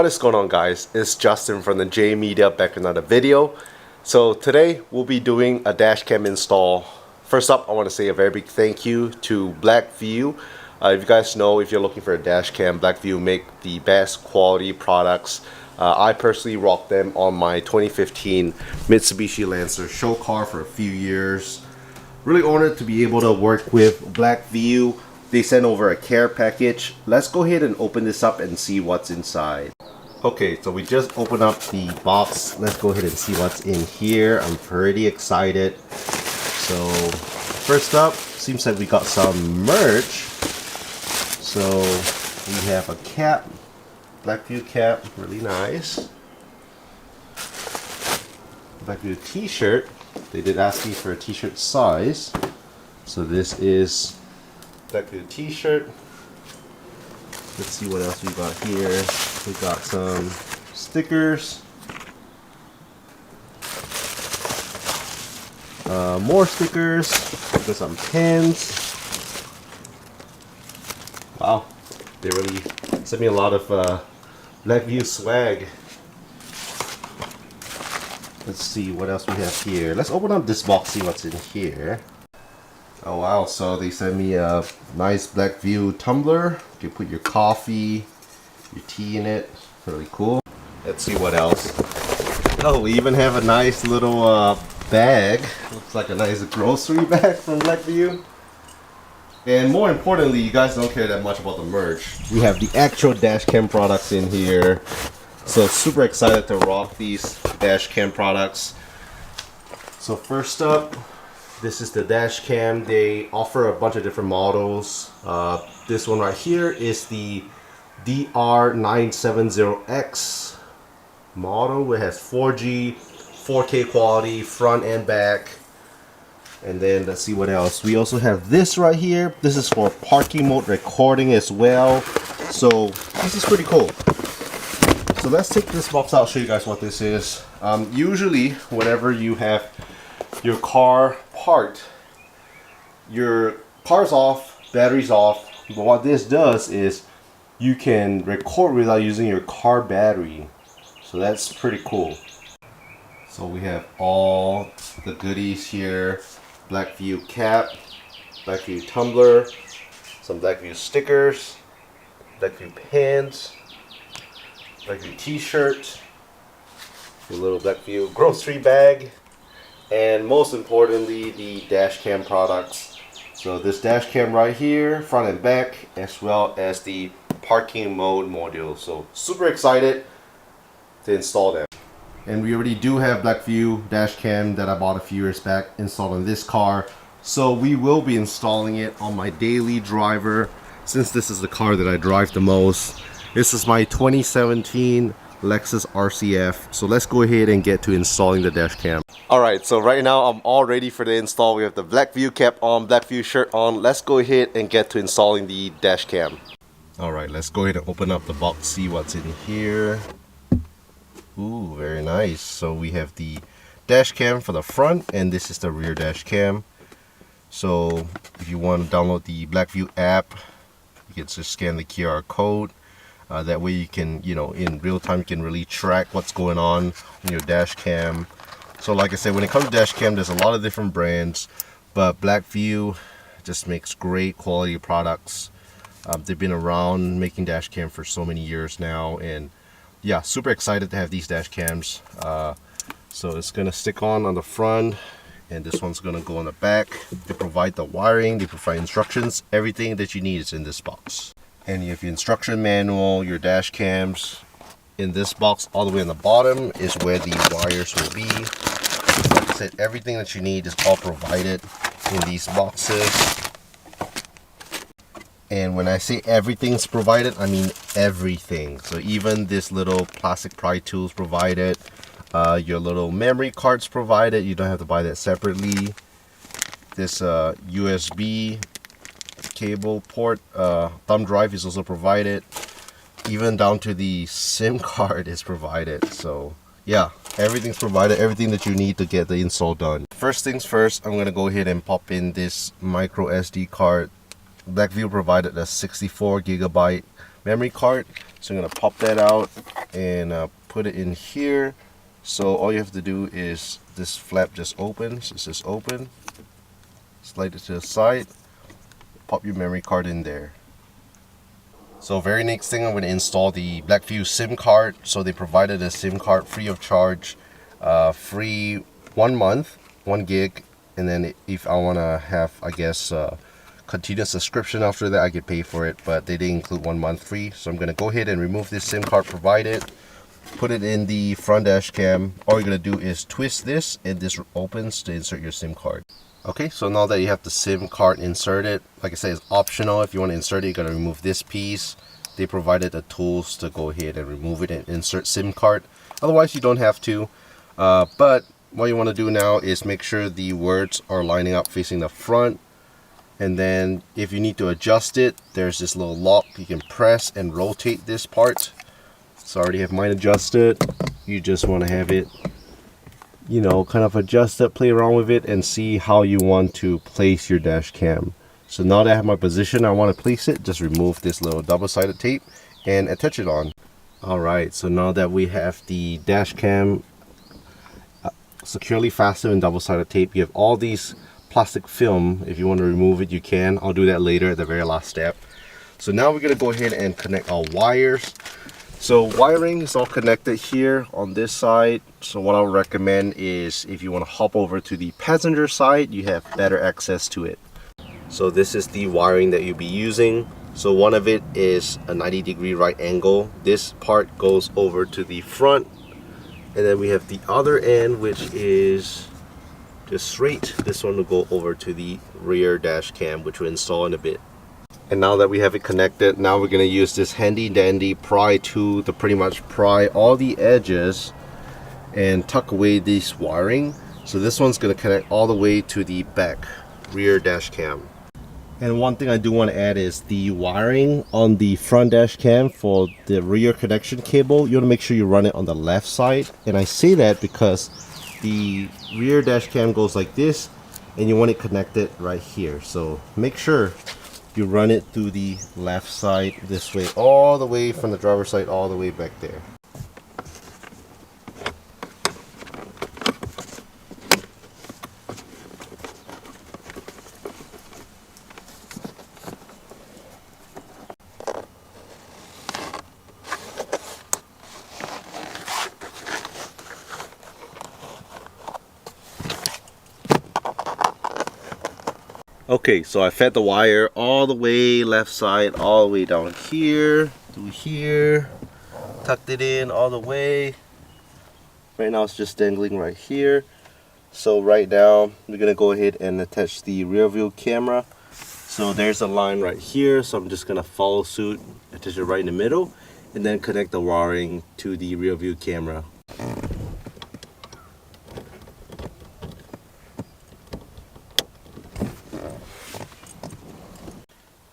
What is going on, guys? It's Justin from the J Media back with another video. So today we'll be doing a dash cam install. First up, I want to say a very big thank you to Blackvue. If you guys know, if you're looking for a dash cam, Blackvue make the best quality products. I personally rocked them on my 2015 Mitsubishi Lancer show car for a few years. Really honored to be able to work with Blackvue. They sent over a care package. Let's go ahead and open this up and see what's inside. Okay, so we just opened up the box. Let's go ahead and see what's in here. I'm pretty excited. So first up, seems like we got some merch. So we have a cap, Blackvue cap, really nice. Blackvue t-shirt. They did ask me for a t-shirt size. So this is Blackvue t-shirt. Let's see what else we got here. We got some stickers. More stickers. We got some pens. Wow, they really sent me a lot of Blackvue swag. Let's see what else we have here. Let's open up this box, see what's in here. Oh wow, so they sent me a nice Blackvue tumbler. You can put your coffee, your tea in it. Really cool. Let's see what else. Oh, we even have a nice little bag. Looks like a nice grocery bag from Blackvue. And more importantly, you guys don't care that much about the merch. We have the actual dash cam products in here. So super excited to rock these dash cam products. So first up, this is the dash cam. They offer a bunch of different models. This one right here is the DR970X model. It has 4G, 4K quality, front and back. And then let's see what else. We also have this right here. This is for parking mode recording as well. So this is pretty cool. So let's take this box out, show you guys what this is. Usually, whenever you have your car parked, your car's off, battery's off, but what this does is you can record without using your car battery. So that's pretty cool. So we have all the goodies here. Blackvue cap, Blackvue tumbler, some Blackvue stickers, Blackvue pens, Blackvue t-shirt, a little Blackvue grocery bag, and most importantly, the dash cam products. So this dash cam right here, front and back, as well as the parking mode module. So super excited to install them. And we already do have Blackvue dash cam that I bought a few years back installed on this car. So we will be installing it on my daily driver, since this is the car that I drive the most. This is my 2017 Lexus RCF. So let's go ahead and get to installing the dash cam. Alright, so right now I'm all ready for the install. We have the Blackvue cap on, Blackvue shirt on. Let's go ahead and get to installing the dash cam. Alright, let's go ahead and open up the box, see what's in here. Ooh, very nice. So we have the dash cam for the front, and this is the rear dash cam. So if you want to download the Blackvue app, you can just scan the QR code. That way you can, in real time, you can really track what's going on your dash cam. So like I said, when it comes to dash cam, there's a lot of different brands, but Blackvue just makes great quality products. They've been around making dash cam for so many years now, and yeah, super excited to have these dash cams. So it's gonna stick on the front, and this one's gonna go on the back. They provide the wiring, they provide instructions, everything that you need is in this box. And you have your instruction manual, your dash cams. In this box, all the way on the bottom is where the wires will be. Like I said, everything that you need is all provided in these boxes. And when I say everything's provided, I mean everything. So even this little plastic pry tool's provided. Your little memory card's provided. You don't have to buy that separately. This USB cable port, thumb drive is also provided. Even down to the SIM card is provided. So yeah, everything's provided, everything that you need to get the install done. First things first, I'm gonna go ahead and pop in this micro SD card. Blackvue provided a 64 gigabyte memory card, so I'm gonna pop that out. and put it in here. So all you have to do is this flap just opens. It's just open. Slide it to the side. Pop your memory card in there. So very next thing, I'm going to install the Blackvue SIM card. So they provided a SIM card free of charge, free 1 month, 1 gig, and then if I want to have, I guess, continuous subscription after that, I could pay for it, but they didn't include 1 month free. So I'm going to go ahead and remove this SIM card provided, put it in the front dash cam. All you're going to do is twist this, and this opens to insert your SIM card. Okay, so now that you have the SIM card inserted, like I said, it's optional. If you want to insert it, you got to remove this piece. They provided the tools to go ahead and remove it and insert SIM card. Otherwise, you don't have to. But what you want to do now is make sure the words are lining up facing the front. And then if you need to adjust it, there's this little lock. You can press and rotate this part. So I already have mine adjusted. You just want to have it, you know, kind of adjust it, play around with it, and see how you want to place your dash cam. So now that I have my position, I want to place it, just remove this little double-sided tape and attach it on. Alright, so now that we have the dash cam securely fastened in double-sided tape, you have all these plastic film. If you want to remove it, you can. I'll do that later at the very last step. So now we're going to go ahead and connect our wires. So wiring is all connected here on this side. So what I would recommend is if you want to hop over to the passenger side, you have better access to it. So this is the wiring that you'll be using. So one of it is a 90-degree right angle. This part goes over to the front. And then we have the other end, which is just straight. This one will go over to the rear dash cam, which we'll install in a bit. And now that we have it connected, now we're going to use this handy dandy pry tool to pretty much pry all the edges and tuck away this wiring. So this one's going to connect all the way to the back rear dash cam. And one thing I do want to add is the wiring on the front dash cam for the rear connection cable. You want to make sure you run it on the left side. And I say that because the rear dash cam goes like this, and you want it connected right here. So make sure you run it through the left side this way, all the way from the driver's side all the way back there. Okay, so I fed the wire all the way left side, all the way down here, to here, tucked it in all the way. Right now it's just dangling right here. So right now we're gonna go ahead and attach the rear view camera. So there's a line right here, so I'm just gonna follow suit, attach it right in the middle, and then connect the wiring to the rear view camera.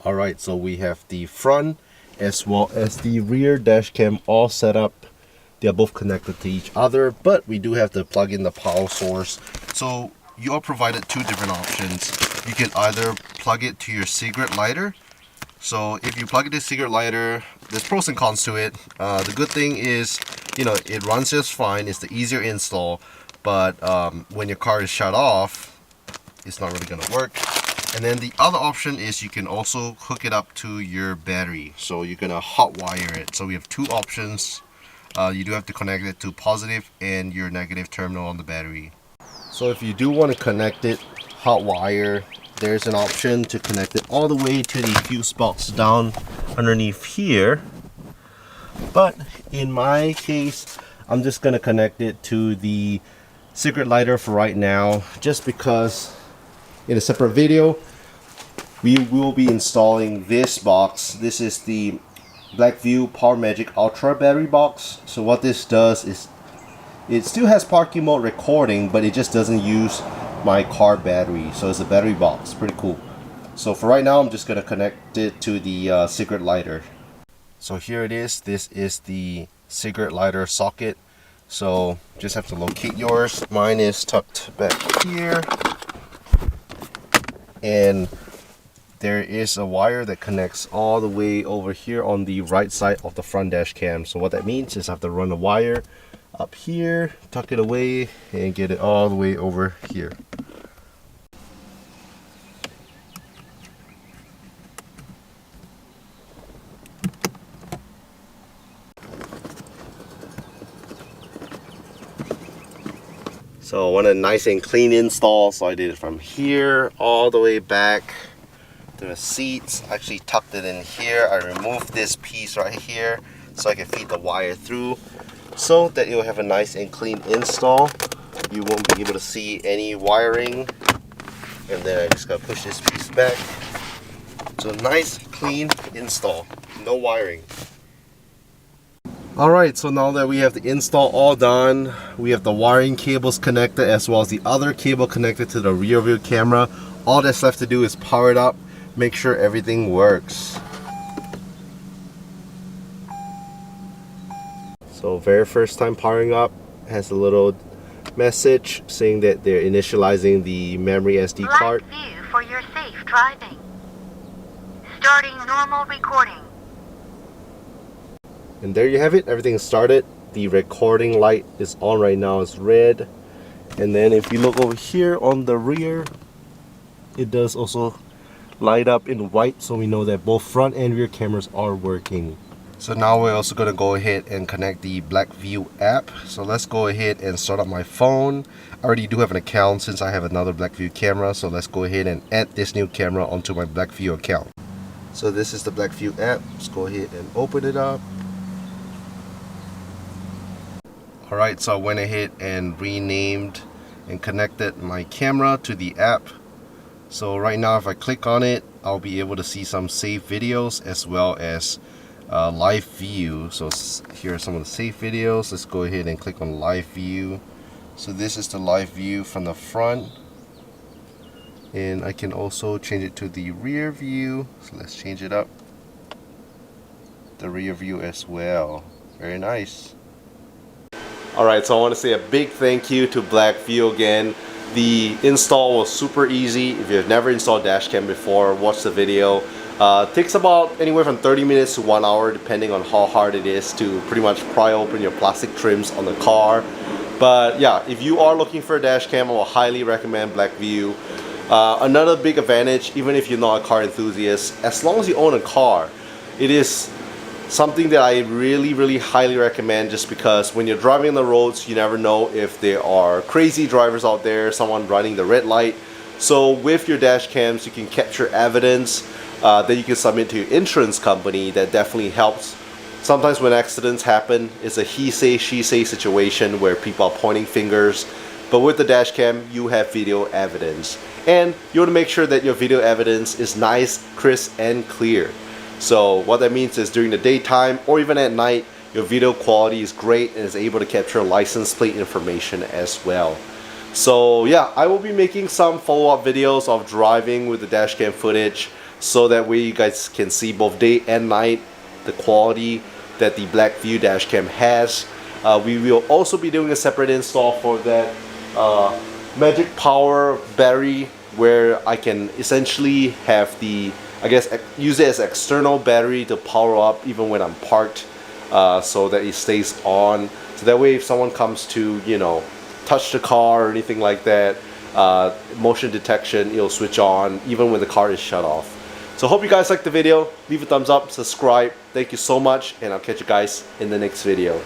Alright, so we have the front as well as the rear dash cam all set up. They are both connected to each other, but we do have to plug in the power source. So you are provided two different options. You can either plug it to your cigarette lighter. So if you plug it to cigarette lighter, there's pros and cons to it. The good thing is, you know, it runs just fine. It's the easier install, but when your car is shut off, it's not really going to work. And then the other option is you can also hook it up to your battery. So you're going to hot wire it. So we have two options. You do have to connect it to positive and your negative terminal on the battery. So if you do want to connect it hot wire, there's an option to connect it all the way to the fuse box down underneath here. But in my case, I'm just going to connect it to the cigarette lighter for right now, just because in a separate video we will be installing this box. This is the Blackvue PowerMagic Ultra battery box. So what this does is it still has parking mode recording, but it just doesn't use my car battery. So it's a battery box, pretty cool. So for right now I'm just going to connect it to the cigarette lighter. So here it is. This is the cigarette lighter socket. So just have to locate yours. Mine is tucked back here. And there is a wire that connects all the way over here on the right side of the front dash cam. So what that means is I have to run a wire up here, tuck it away, and get it all the way over here. So I want a nice and clean install, so I did it from here all the way back to the seats. I actually tucked it in here. I removed this piece right here so I can feed the wire through so that you'll have a nice and clean install. You won't be able to see any wiring. And then I just gotta push this piece back. So nice clean install, no wiring. Alright, so now that we have the install all done, we have the wiring cables connected as well as the other cable connected to the rear view camera. All that's left to do is power it up, make sure everything works. So very first time powering up, has a little message saying that they're initializing the memory SD card. Blackvue for your safe driving. Starting normal recording. And there you have it, everything started. The recording light is on right now, it's red. And then if you look over here on the rear, it does also light up in white, so we know that both front and rear cameras are working. So now we're also going to go ahead and connect the Blackvue app. So let's go ahead and start up my phone. I already do have an account since I have another Blackvue camera, so let's go ahead and add this new camera onto my Blackvue account. So this is the Blackvue app. Let's go ahead and open it up. Alright, so I went ahead and renamed and connected my camera to the app. So right now if I click on it, I'll be able to see some saved videos as well as live view. So here are some of the saved videos. Let's go ahead and click on live view. So this is the live view from the front. And I can also change it to the rear view. So let's change it up. The rear view as well. Very nice. Alright, so I want to say a big thank you to Blackvue again. The install was super easy. If you've never installed Dashcam before, watch the video. Takes about anywhere from 30 minutes to 1 hour depending on how hard it is to pretty much pry open your plastic trims on the car. But yeah, if you are looking for a Dashcam, I will highly recommend Blackvue. Another big advantage, even if you're not a car enthusiast, as long as you own a car, it is something that I really highly recommend, just because when you're driving on the roads, you never know if there are crazy drivers out there, someone running the red light. So with your dash cams, you can capture evidence that you can submit to your insurance company. That definitely helps. Sometimes when accidents happen, it's a he say, she say situation where people are pointing fingers. But with the dash cam, you have video evidence. And you want to make sure that your video evidence is nice, crisp, and clear. So what that means is during the daytime or even at night, your video quality is great and is able to capture license plate information as well. So yeah, I will be making some follow-up videos of driving with the dashcam footage, so that way you guys can see both day and night the quality that the Blackvue Dashcam has. We will also be doing a separate install for that Magic Power battery, where I can essentially have the, I guess, use it as external battery to power up even when I'm parked, so that it stays on. So that way if someone comes to, you know, touch the car or anything like that, motion detection, it'll switch on even when the car is shut off. So hope you guys liked the video. Leave a thumbs up, subscribe. Thank you so much, and I'll catch you guys in the next video.